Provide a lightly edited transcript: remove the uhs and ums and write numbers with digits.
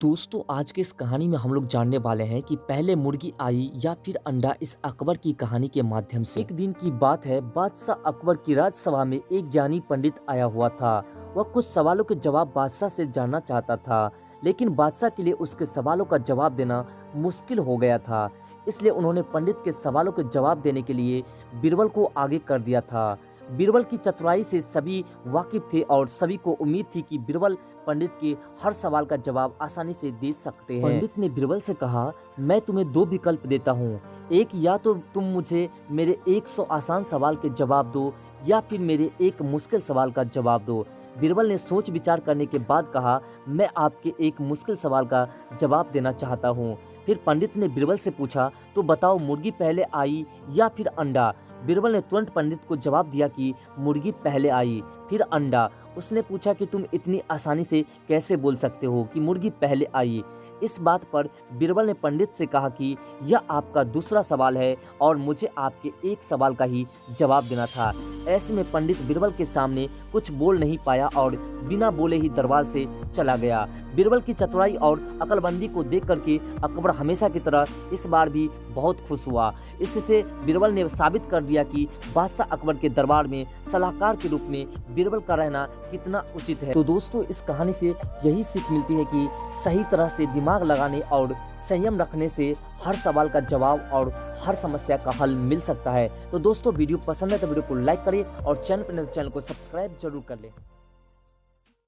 दोस्तों आज के इस कहानी में हम लोग जानने वाले हैं कि पहले मुर्गी आई या फिर अंडा। इस अकबर की कहानी के माध्यम से एक दिन की बात है। बादशाह अकबर की राजसभा में एक ज्ञानी पंडित आया हुआ था। वह कुछ सवालों के जवाब बादशाह से जानना चाहता था, लेकिन बादशाह के लिए उसके सवालों का जवाब देना मुश्किल हो गया था। इसलिए उन्होंने पंडित के सवालों के जवाब देने के लिए बीरबल को आगे कर दिया था। बीरबल की चतुराई से सभी वाकिफ थे और सभी को उम्मीद थी कि बीरबल पंडित के हर सवाल का जवाब आसानी से दे सकते हैं। पंडित ने बीरबल से कहा, मैं तुम्हें दो विकल्प देता हूँ। एक, या तो तुम मुझे मेरे 100 आसान सवाल के जवाब दो या फिर मेरे एक मुश्किल सवाल का जवाब दो। बीरबल ने सोच विचार करने के बाद कहा, मैं आपके एक मुश्किल सवाल का जवाब देना चाहता हूँ। फिर पंडित ने बीरबल से पूछा, तो बताओ मुर्गी पहले आई या फिर अंडा। बीरबल ने तुरंत पंडित को जवाब दिया कि मुर्गी पहले आई फिर अंडा। उसने पूछा कि तुम इतनी आसानी से कैसे बोल सकते हो कि मुर्गी पहले आई। इस बात पर बीरबल ने पंडित से कहा कि यह आपका दूसरा सवाल है और मुझे आपके एक सवाल का ही जवाब देना था। ऐसे में पंडित बीरबल के सामने कुछ बोल नहीं पाया और बिना बोले ही दरबार से चला गया। बीरबल की चतुराई और अक्लमंदी को देख करके अकबर हमेशा की तरह इस बार भी बहुत खुश हुआ। इससे बीरबल ने साबित कर दिया कि बादशाह अकबर के दरबार में सलाहकार के रूप में बीरबल का रहना कितना उचित है। तो दोस्तों इस कहानी से यही सीख मिलती है कि सही तरह से दिमाग लगाने और संयम रखने से हर सवाल का जवाब और हर समस्या का हल मिल सकता है। तो दोस्तों वीडियो पसंद है तो वीडियो को लाइक करिए और चैनल पर नए तो चैनल को सब्सक्राइब जरूर कर लें।